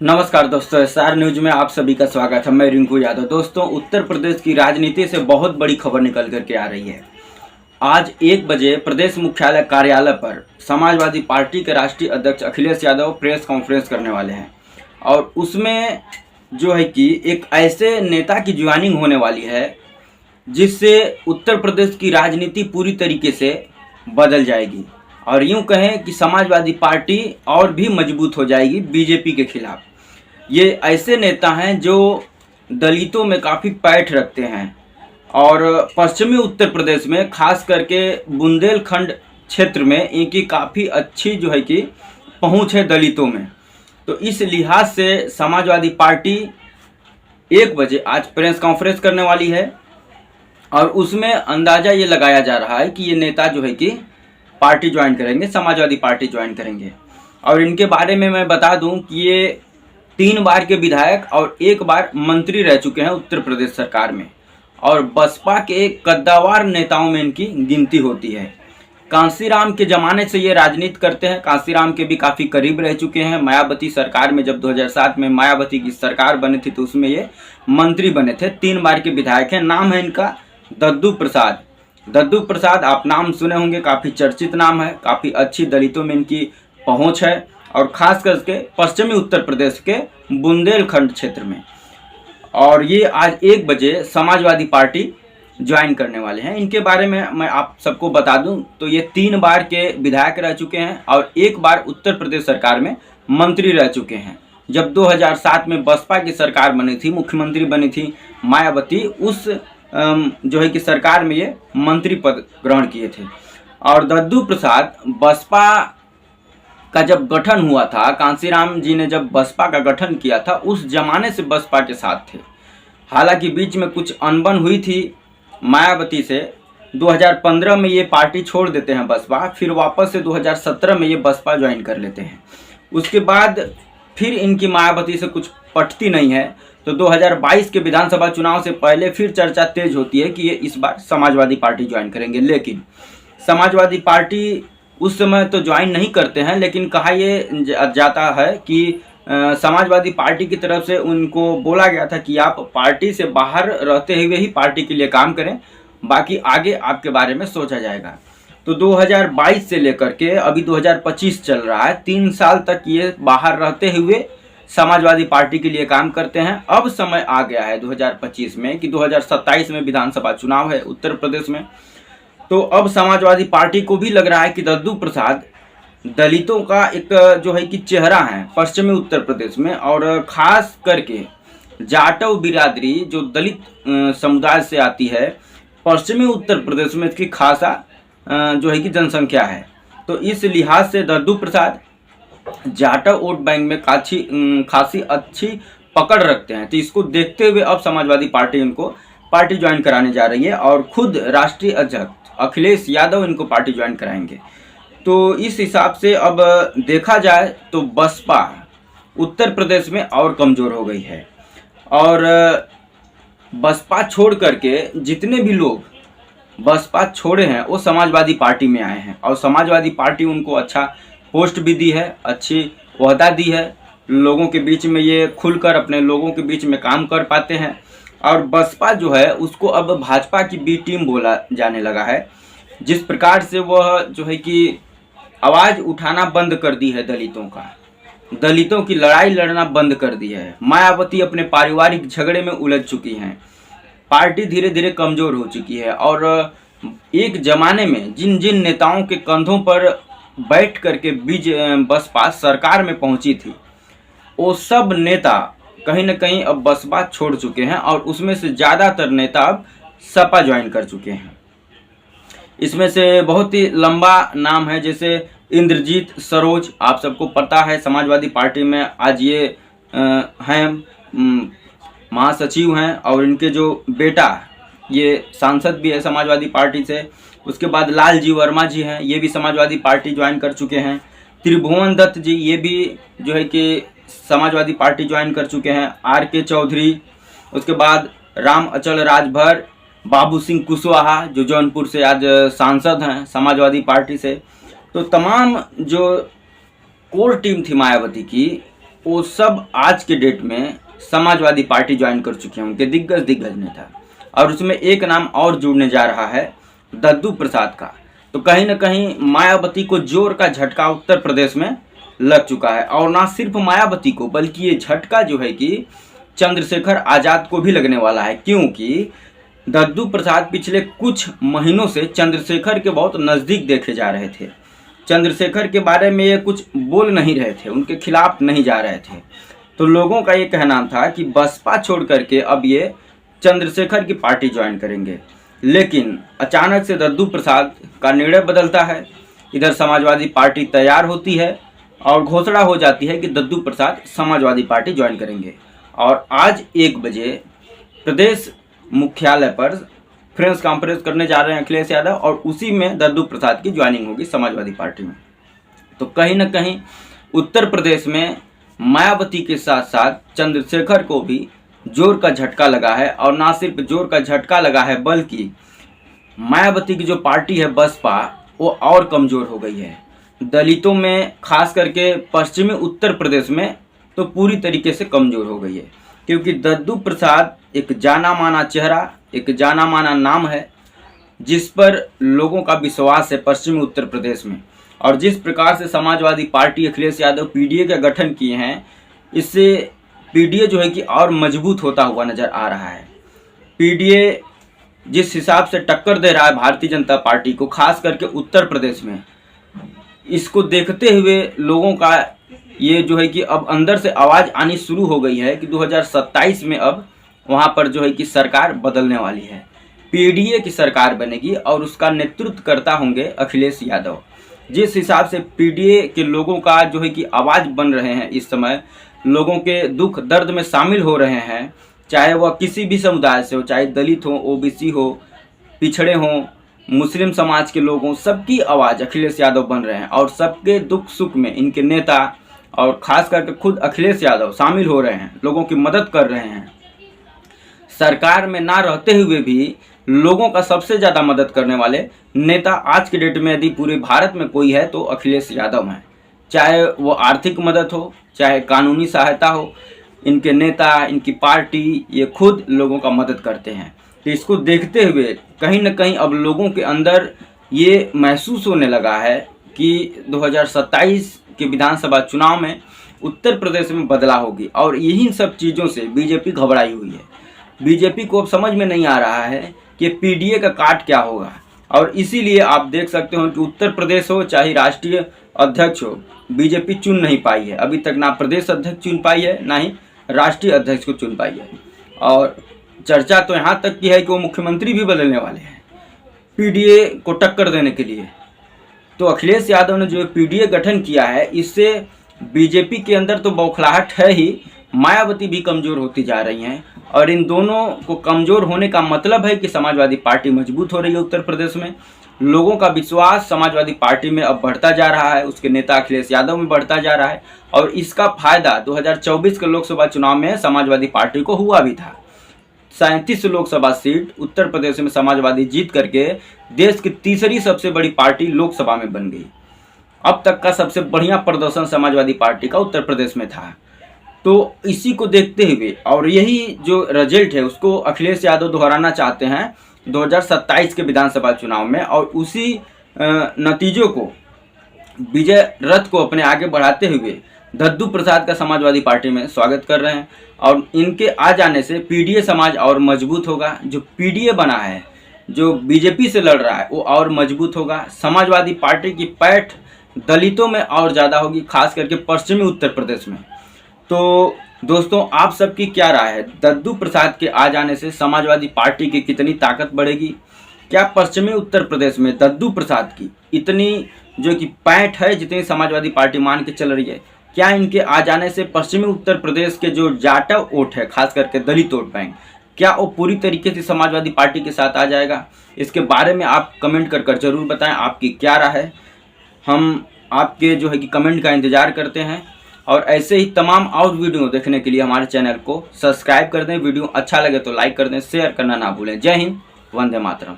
नमस्कार दोस्तों, SR news में आप सभी का स्वागत है। मैं रिंकू यादव। दोस्तों, उत्तर प्रदेश की राजनीति से बहुत बड़ी खबर निकल करके आ रही है। आज 1 बजे प्रदेश मुख्यालय कार्यालय पर समाजवादी पार्टी के राष्ट्रीय अध्यक्ष अखिलेश यादव प्रेस कॉन्फ्रेंस करने वाले हैं और उसमें जो है कि एक ऐसे नेता की ज्वाइनिंग होने वाली है जिससे उत्तर प्रदेश की राजनीति पूरी तरीके से बदल जाएगी और यूं कहें कि समाजवादी पार्टी और भी मजबूत हो जाएगी बीजेपी के खिलाफ। ये ऐसे नेता हैं जो दलितों में काफ़ी पैठ रखते हैं और पश्चिमी उत्तर प्रदेश में खास करके बुंदेलखंड क्षेत्र में इनकी काफ़ी अच्छी जो है कि पहुंच है दलितों में। तो इस लिहाज से समाजवादी पार्टी 1 बजे आज प्रेस कॉन्फ्रेंस करने वाली है और उसमें अंदाज़ा ये लगाया जा रहा है कि ये नेता जो है कि पार्टी ज्वाइन करेंगे, समाजवादी पार्टी ज्वाइन करेंगे। और इनके बारे में मैं बता दूं कि ये 3 बार के विधायक और 1 बार मंत्री रह चुके हैं उत्तर प्रदेश सरकार में और बसपा के कद्दावर नेताओं में इनकी गिनती होती है। कांशीराम के ज़माने से ये राजनीति करते हैं। कांशीराम के भी काफ़ी करीब रह चुके हैं। मायावती सरकार में जब 2007 में मायावती की सरकार बनी थी तो उसमें ये मंत्री बने थे। 3 बार के विधायक हैं। नाम है इनका दद्दू प्रसाद। दद्दू प्रसाद आप नाम सुने होंगे, काफ़ी चर्चित नाम है। काफ़ी अच्छी दलितों में इनकी पहुँच है और ख़ास करके पश्चिमी उत्तर प्रदेश के बुंदेलखंड क्षेत्र में। और ये आज 1 बजे समाजवादी पार्टी ज्वाइन करने वाले हैं। इनके बारे में मैं आप सबको बता दूं तो ये 3 बार के विधायक रह चुके हैं और 1 बार उत्तर प्रदेश सरकार में मंत्री रह चुके हैं। जब 2007 में बसपा की सरकार बनी थी, मुख्यमंत्री बनी थी मायावती, उस जो है कि सरकार में ये मंत्री पद ग्रहण किए थे। और दद्दू प्रसाद बसपा का जब गठन हुआ था, कांशीराम जी ने जब बसपा का गठन किया था, उस जमाने से बसपा के साथ थे। हालांकि बीच में कुछ अनबन हुई थी मायावती से। 2015 में ये पार्टी छोड़ देते हैं बसपा, फिर वापस से 2017 में ये बसपा ज्वाइन कर लेते हैं। उसके बाद फिर इनकी मायावती से कुछ पटती नहीं है तो 2022 के विधानसभा चुनाव से पहले फिर चर्चा तेज होती है कि ये इस बार समाजवादी पार्टी ज्वाइन करेंगे। लेकिन समाजवादी पार्टी उस समय तो ज्वाइन नहीं करते हैं, लेकिन कहा ये जाता है कि समाजवादी पार्टी की तरफ से उनको बोला गया था कि आप पार्टी से बाहर रहते हुए ही पार्टी के लिए काम करें, बाकी आगे आपके बारे में सोचा जाएगा। तो 2022 से लेकर के अभी 2025 चल रहा है, 3 साल तक ये बाहर रहते हुए समाजवादी पार्टी के लिए काम करते हैं। अब समय आ गया है 2025 में कि 2027 में विधानसभा चुनाव है उत्तर प्रदेश में। तो अब समाजवादी पार्टी को भी लग रहा है कि दद्दू प्रसाद दलितों का एक जो है कि चेहरा है पश्चिमी उत्तर प्रदेश में और ख़ास करके जाटव बिरादरी जो दलित समुदाय से आती है पश्चिमी उत्तर प्रदेश में, इसकी खासा जो है कि जनसंख्या है। तो इस लिहाज से दद्दू प्रसाद जाटव वोट बैंक में खासी अच्छी पकड़ रखते हैं। तो इसको देखते हुए अब समाजवादी पार्टी इनको पार्टी ज्वाइन कराने जा रही है और खुद राष्ट्रीय अध्यक्ष अखिलेश यादव इनको पार्टी ज्वाइन कराएंगे। तो इस हिसाब से अब देखा जाए तो बसपा उत्तर प्रदेश में और कमज़ोर हो गई है और बसपा छोड़ करके जितने भी लोग बसपा छोड़े हैं वो समाजवादी पार्टी में आए हैं और समाजवादी पार्टी उनको अच्छा पोस्ट भी दी है, अच्छी ओहदा दी है। लोगों के बीच में ये खुलकर अपने लोगों के बीच में काम कर पाते हैं और बसपा जो है उसको अब भाजपा की बी टीम बोला जाने लगा है। जिस प्रकार से वह जो है कि आवाज़ उठाना बंद कर दी है दलितों की लड़ाई लड़ना बंद कर दी है। मायावती अपने पारिवारिक झगड़े में उलझ चुकी हैं। पार्टी धीरे धीरे कमज़ोर हो चुकी है और एक ज़माने में जिन जिन नेताओं के कंधों पर बैठ करके बसपा सरकार में पहुंची थी, वो सब नेता कहीं ना कहीं अब बसपा छोड़ चुके हैं और उसमें से ज़्यादातर नेता अब सपा ज्वाइन कर चुके हैं। इसमें से बहुत ही लंबा नाम है, जैसे इंद्रजीत सरोज, आप सबको पता है समाजवादी पार्टी में आज ये हैं महासचिव हैं और इनके जो बेटा ये सांसद भी है समाजवादी पार्टी से। उसके बाद लालजी वर्मा जी हैं, ये भी समाजवादी पार्टी ज्वाइन कर चुके हैं। त्रिभुवन दत्त जी ये भी जो है कि समाजवादी पार्टी ज्वाइन कर चुके हैं। RK चौधरी, उसके बाद राम अचल राजभर, बाबू सिंह कुशवाहा जो जौनपुर से आज सांसद हैं समाजवादी पार्टी से। तो तमाम जो कोर टीम थी मायावती की वो सब आज के डेट में समाजवादी पार्टी ज्वाइन कर चुके हैं, उनके दिग्गज नेता। और उसमें एक नाम और जुड़ने जा रहा है, दद्दू प्रसाद का। तो कहीं ना कहीं मायावती को जोर का झटका उत्तर प्रदेश में लग चुका है। और ना सिर्फ मायावती को, बल्कि ये झटका जो है कि चंद्रशेखर आज़ाद को भी लगने वाला है, क्योंकि दद्दू प्रसाद पिछले कुछ महीनों से चंद्रशेखर के बहुत नज़दीक देखे जा रहे थे। चंद्रशेखर के बारे में ये कुछ बोल नहीं रहे थे, उनके खिलाफ नहीं जा रहे थे। तो लोगों का ये कहना था कि बसपा छोड़ करके अब ये चंद्रशेखर की पार्टी ज्वाइन करेंगे। लेकिन अचानक से दद्दू प्रसाद का निर्णय बदलता है, इधर समाजवादी पार्टी तैयार होती है और घोषणा हो जाती है कि दद्दू प्रसाद समाजवादी पार्टी ज्वाइन करेंगे। और आज 1 बजे प्रदेश मुख्यालय पर प्रेस कॉन्फ्रेंस करने जा रहे हैं अखिलेश यादव, और उसी में दद्दू प्रसाद की ज्वाइनिंग होगी समाजवादी पार्टी में। तो कहीं ना कहीं उत्तर प्रदेश में मायावती के साथ साथ चंद्रशेखर को भी जोर का झटका लगा है। और ना सिर्फ जोर का झटका लगा है, बल्कि मायावती की जो पार्टी है बसपा, वो और कमज़ोर हो गई है। दलितों में, खास करके पश्चिमी उत्तर प्रदेश में तो पूरी तरीके से कमज़ोर हो गई है, क्योंकि दद्दू प्रसाद एक जाना माना चेहरा, एक जाना माना नाम है, जिस पर लोगों का विश्वास है पश्चिमी उत्तर प्रदेश में। और जिस प्रकार से समाजवादी पार्टी अखिलेश यादव पीडीए का गठन किए हैं, इससे पीडीए जो है कि और मजबूत होता हुआ नज़र आ रहा है। पीडीए जिस हिसाब से टक्कर दे रहा है भारतीय जनता पार्टी को, खास करके उत्तर प्रदेश में, इसको देखते हुए लोगों का ये जो है कि अब अंदर से आवाज़ आनी शुरू हो गई है कि 2027 में अब वहाँ पर जो है कि सरकार बदलने वाली है, पीडीए की सरकार बनेगी और उसका नेतृत्व करता होंगे अखिलेश यादव। जिस हिसाब से पीडीए के लोगों का जो है कि आवाज़ बन रहे हैं, इस समय लोगों के दुख दर्द में शामिल हो रहे हैं, चाहे वह किसी भी समुदाय से हो, चाहे दलित हो, ओबीसी हो, पिछड़े हों, मुस्लिम समाज के लोग हों, सबकी आवाज़ अखिलेश यादव बन रहे हैं। और सबके दुख सुख में इनके नेता और ख़ास करके खुद अखिलेश यादव शामिल हो रहे हैं, लोगों की मदद कर रहे हैं। सरकार में ना रहते हुए भी लोगों का सबसे ज़्यादा मदद करने वाले नेता आज के डेट में यदि पूरे भारत में कोई है तो अखिलेश यादव हैं। चाहे वो आर्थिक मदद हो, चाहे कानूनी सहायता हो, इनके नेता, इनकी पार्टी, ये खुद लोगों का मदद करते हैं। तो इसको देखते हुए कहीं न कहीं अब लोगों के अंदर ये महसूस होने लगा है कि 2027 के विधानसभा चुनाव में उत्तर प्रदेश में बदलाव होगी। और यही सब चीज़ों से बीजेपी घबराई हुई है। बीजेपी को अब समझ में नहीं आ रहा है कि पीडीए का काट क्या होगा। और इसीलिए आप देख सकते हो कि उत्तर प्रदेश हो चाहे राष्ट्रीय अध्यक्ष हो, बीजेपी चुन नहीं पाई है अभी तक, ना प्रदेश अध्यक्ष चुन पाई है, ना ही राष्ट्रीय अध्यक्ष को चुन पाई है। और चर्चा तो यहाँ तक की है कि वो मुख्यमंत्री भी बदलने वाले हैं पीडीए को टक्कर देने के लिए। तो अखिलेश यादव ने जो पीडीए गठन किया है, इससे बीजेपी के अंदर तो बौखलाहट है ही, मायावती भी कमज़ोर होती जा रही हैं। और इन दोनों को कमज़ोर होने का मतलब है कि समाजवादी पार्टी मजबूत हो रही है उत्तर प्रदेश में। लोगों का विश्वास समाजवादी पार्टी में अब बढ़ता जा रहा है, उसके नेता अखिलेश यादव में बढ़ता जा रहा है। और इसका फायदा 2024 के लोकसभा चुनाव में समाजवादी पार्टी को हुआ भी था। 37 लोकसभा सीट उत्तर प्रदेश में समाजवादी जीत करके देश की तीसरी सबसे बड़ी पार्टी लोकसभा में बन गई। अब तक का सबसे बढ़िया प्रदर्शन समाजवादी पार्टी का उत्तर प्रदेश में था। तो इसी को देखते हुए और यही जो रिजल्ट है उसको अखिलेश यादव दोहराना चाहते हैं 2027 के विधानसभा चुनाव में। और उसी नतीजों को, विजय रथ को अपने आगे बढ़ाते हुए दद्दू प्रसाद का समाजवादी पार्टी में स्वागत कर रहे हैं। और इनके आ जाने से पीडीए समाज और मजबूत होगा। जो पीडीए बना है, जो बीजेपी से लड़ रहा है, वो और मजबूत होगा। समाजवादी पार्टी की पैठ दलितों में और ज़्यादा होगी, खास करके पश्चिमी उत्तर प्रदेश में। तो दोस्तों, आप सबकी क्या राय है? दद्दू प्रसाद के आ जाने से समाजवादी पार्टी की कितनी ताकत बढ़ेगी? क्या पश्चिमी उत्तर प्रदेश में दद्दू प्रसाद की इतनी जो कि पैठ है जितनी समाजवादी पार्टी मान के चल रही है, क्या इनके आ जाने से पश्चिमी उत्तर प्रदेश के जो जाटव वोट है, खास करके दलित वोट बैंक, क्या वो पूरी तरीके से समाजवादी पार्टी के साथ आ जाएगा? इसके बारे में आप कमेंट कर जरूर बताएं आपकी क्या राय है। हम आपके जो है कि कमेंट का इंतज़ार करते हैं। और ऐसे ही तमाम और वीडियो देखने के लिए हमारे चैनल को सब्सक्राइब कर दें। वीडियो अच्छा लगे तो लाइक कर दें, शेयर करना ना भूलें। जय हिंद, वंदे मातरम।